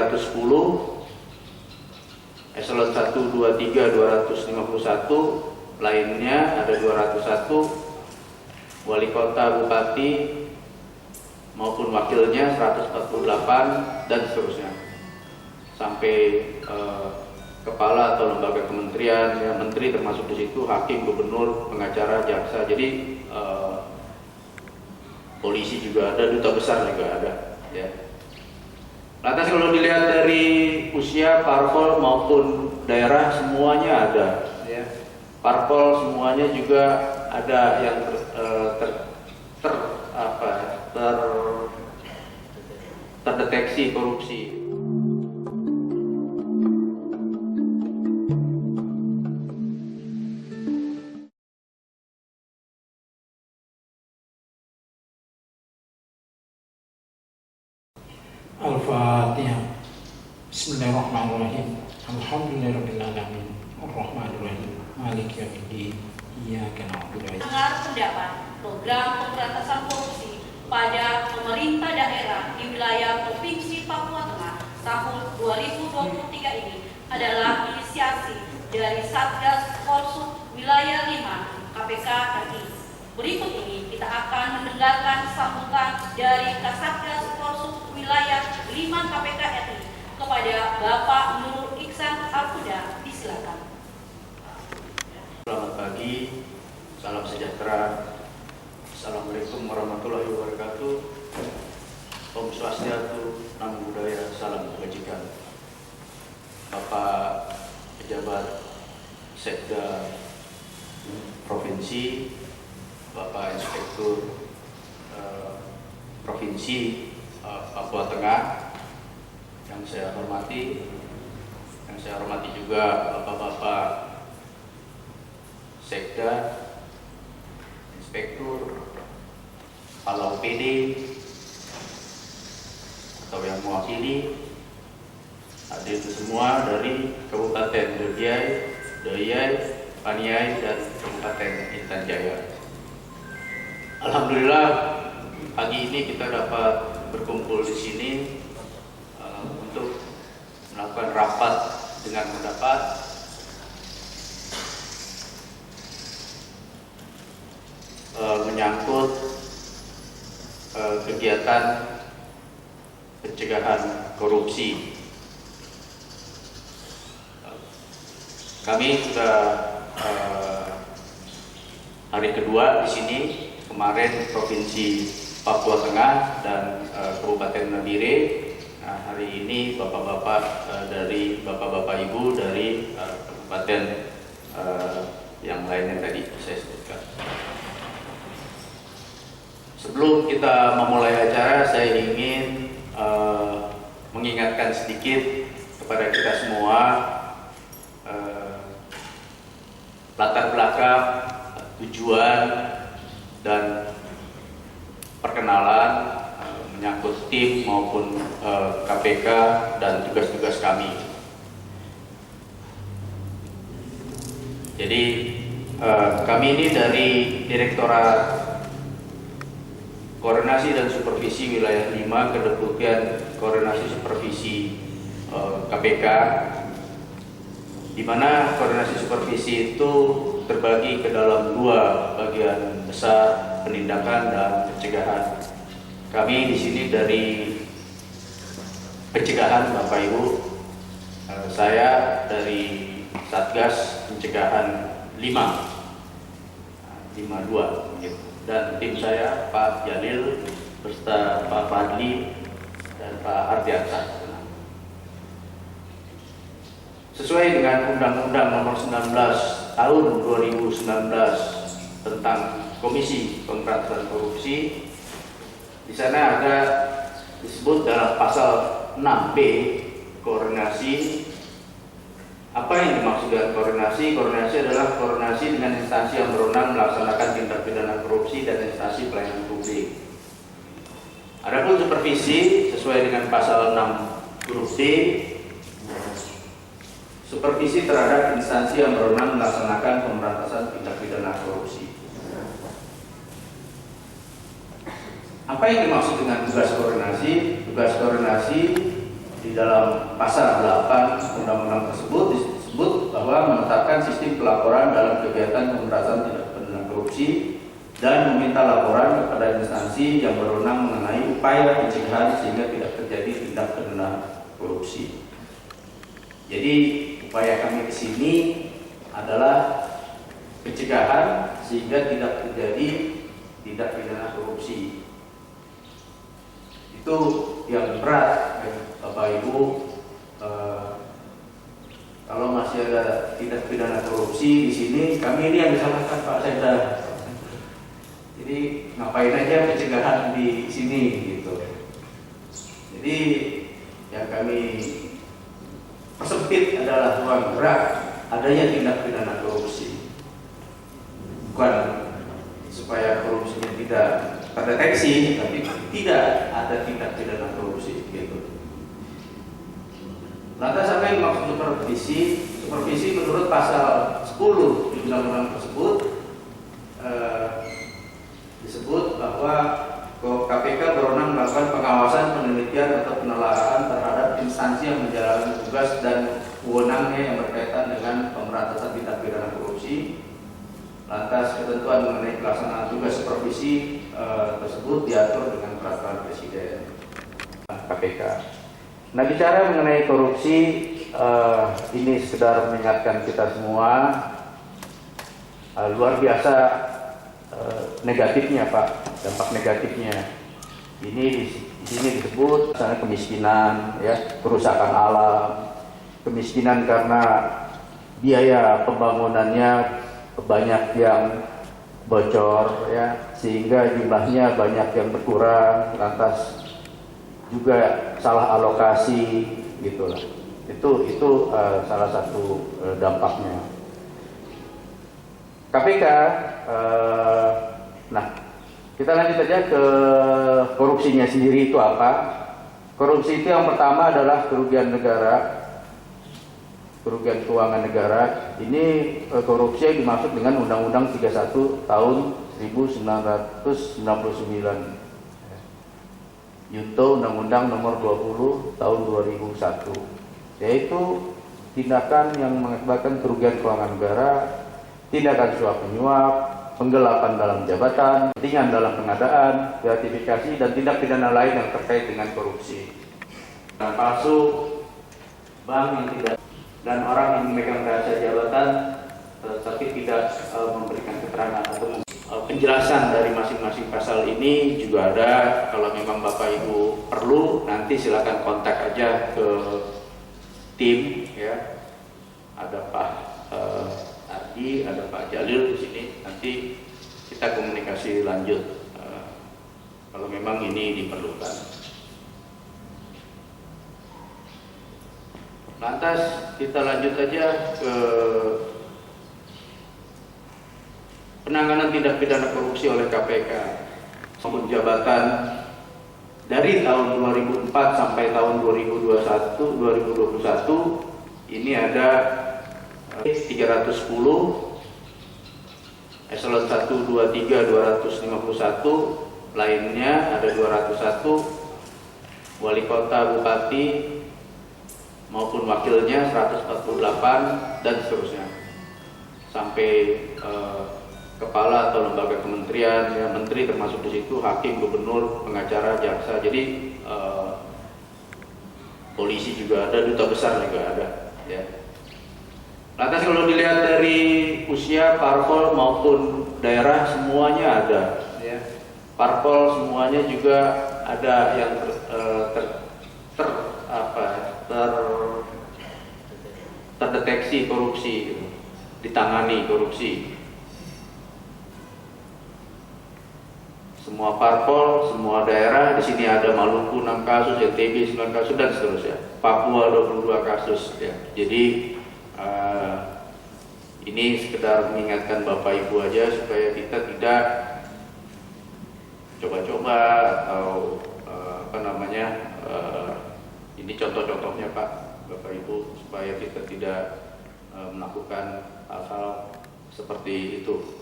310, eselon 1, 2, 3 251, lainnya ada 201, wali kota, bupati maupun wakilnya 148, dan seterusnya sampai kepala atau lembaga kementerian, ya, menteri termasuk di situ, hakim, gubernur, pengacara, jaksa. Jadi polisi juga ada, duta besar juga ada, ya. Lantas kalau dilihat dari usia, parpol maupun daerah, semuanya ada, ya. Parpol semuanya juga ada yang terdeteksi korupsi. Al-Fatihah. Bismillahirrahmanirrahim. Alhamdulillahirrahmanirrahim. Ar-Rahmanirrahim. Maliki yaumiddin. Iyyaka na'budu wa iyyaka Dengar pendapat program pemberantasan korupsi pada pemerintah daerah di wilayah Provinsi Papua Tengah tahun 2023 ini adalah inisiasi dari Satgas Korsut Wilayah 5 KPK RI. Berikut ini kita akan mendengarkan sambutan dari Kasatgas Korsut Wilayah 5 KPK RI kepada Bapak Nurul Iksan Al-Huda. Disilakan. Selamat pagi, salam sejahtera. Assalamualaikum warahmatullahi wabarakatuh. Om Swastiastu, Namo Buddhaya, salam kebajikan. Bapak pejabat Sekda Provinsi, Bapak Inspektur Provinsi Papua Tengah yang saya hormati, juga Bapak-Bapak Sekda, Inspektur, Kepala UPD atau yang mewakili, hadir semua dari Kabupaten Deiyai, Paniai, dan Kabupaten Intan Jaya. Alhamdulillah pagi ini kita dapat berkumpul di sini untuk melakukan rapat dengan pendapat menyangkut kegiatan pencegahan korupsi. Kami sudah hari kedua di sini. Kemarin Provinsi Papua Tengah dan Kabupaten Nabire. Nah, hari ini bapak-bapak Ibu dari kabupaten yang lainnya tadi saya sebutkan. Sebelum kita memulai acara, saya ingin mengingatkan sedikit kepada kita semua latar belakang, tujuan, dan perkenalan menyangkut tim maupun KPK dan tugas-tugas kami. Jadi kami ini dari Direktorat Koordinasi dan Supervisi Wilayah 5 Kedeputian Koordinasi Supervisi KPK, di mana koordinasi supervisi itu terbagi ke dalam dua bagian besar, penindakan dan pencegahan. Kami di sini dari pencegahan, Bapak Ibu. Saya dari Satgas Pencegahan 52 gitu. Dan tim saya Pak Jalil beserta Pak Fadli dan Pak Ardiansa. Sesuai dengan Undang-Undang Nomor 19 Tahun 2019 tentang Komisi Pemberantasan Korupsi, di sana ada disebut dalam pasal 6B koordinasi. Apa yang dimaksud dengan koordinasi? Koordinasi adalah koordinasi dengan instansi yang berwenang melaksanakan tindak pidana korupsi dan instansi pelayanan publik. Adapun supervisi sesuai dengan pasal 6 huruf D, supervisi terhadap instansi yang berwenang melaksanakan pemberantasan tindak pidana korupsi. Apa yang dimaksud dengan tugas koordinasi? Tugas koordinasi di dalam pasal 8 undang-undang tersebut disebut bahwa menetapkan sistem pelaporan dalam kegiatan pemberantasan tindak pidana korupsi dan meminta laporan kepada instansi yang berwenang mengenai upaya pencegahan sehingga tidak terjadi tindak pidana korupsi. Jadi upaya kami di sini adalah pencegahan sehingga tidak terjadi tindak pidana korupsi. Itu yang berat, Bapak Ibu. Kalau masih ada tindak pidana korupsi di sini, kami ini yang disalahkan Pak Sekda. Jadi ngapain aja pencegahan di sini gitu. Jadi yang kami persempit adalah ruang gerak adanya tindak pidana korupsi, bukan supaya korupsinya tidak terdeteksi, tapi tidak ada tindak pidana korupsi gitu. Lantas apa yang maksud supervisi? Supervisi menurut pasal 10 di undang-undang tersebut disebut bahwa KPK berwenang melakukan pengawasan, penelitian atau penelaahan terhadap instansi yang menjalankan tugas dan wewenangnya yang berkaitan dengan pemberantasan tindak pidana korupsi. Lantas ketentuan mengenai pelaksanaan tugas supervisi tersebut diatur dengan peraturan Presiden KPK. Nah, bicara mengenai korupsi, ini sekedar mengingatkan kita semua luar biasa negatifnya, Pak, dampak negatifnya. Ini di sini disebut misalnya kemiskinan, ya, kerusakan alam, kemiskinan karena biaya pembangunannya banyak yang bocor, ya, sehingga jumlahnya banyak yang berkurang, lantas juga salah alokasi, gitulah. Itu salah satu dampaknya. KPK, nah kita lanjut aja ke korupsinya sendiri itu apa. Korupsi itu yang pertama adalah kerugian negara, kerugian keuangan negara. Ini korupsi yang dimaksud dengan Undang-Undang 31 tahun 1999. Junto Undang-Undang Nomor 20 Tahun 2001, yaitu tindakan yang mengakibatkan kerugian keuangan negara, tindakan suap menyuap, penggelapan dalam jabatan, kepentingan dalam pengadaan, gratifikasi, dan tindak pidana lain yang terkait dengan korupsi. Dan palsu, bank yang tidak, dan orang yang memegang rahasia jabatan tapi tidak memberikan keterangan atau penjelasan dari masing-masing pasal ini juga ada. Kalau memang Bapak Ibu perlu, nanti silakan kontak aja ke tim, ya. Ada Pak Ardi, ada Pak Jalil di sini. Nanti kita komunikasi lanjut kalau memang ini diperlukan. Lantas kita lanjut aja ke penanganan tindak pidana korupsi oleh KPK maupun jabatan dari tahun 2004 sampai tahun 2021 ini ada 310, eselon 1, 2, 3 251, lainnya ada 201, wali kota, bupati maupun wakilnya 148, dan seterusnya sampai kepala atau lembaga kementerian, ya, menteri termasuk di situ, hakim, gubernur, pengacara, jaksa. Jadi polisi juga ada, duta besar juga ada, ya. Lantas kalau dilihat dari usia parpol maupun daerah semuanya ada, ya. Parpol semuanya juga ada yang terdeteksi korupsi, gitu. Ditangani korupsi. Semua parpol, semua daerah. Di sini ada Maluku 6 kasus, NTB 9 kasus, dan seterusnya. Papua 22 kasus, ya. Jadi ini sekedar mengingatkan Bapak Ibu aja supaya kita tidak coba-coba atau ini contoh-contohnya, Pak, Bapak Ibu, supaya kita tidak melakukan hal-hal seperti itu.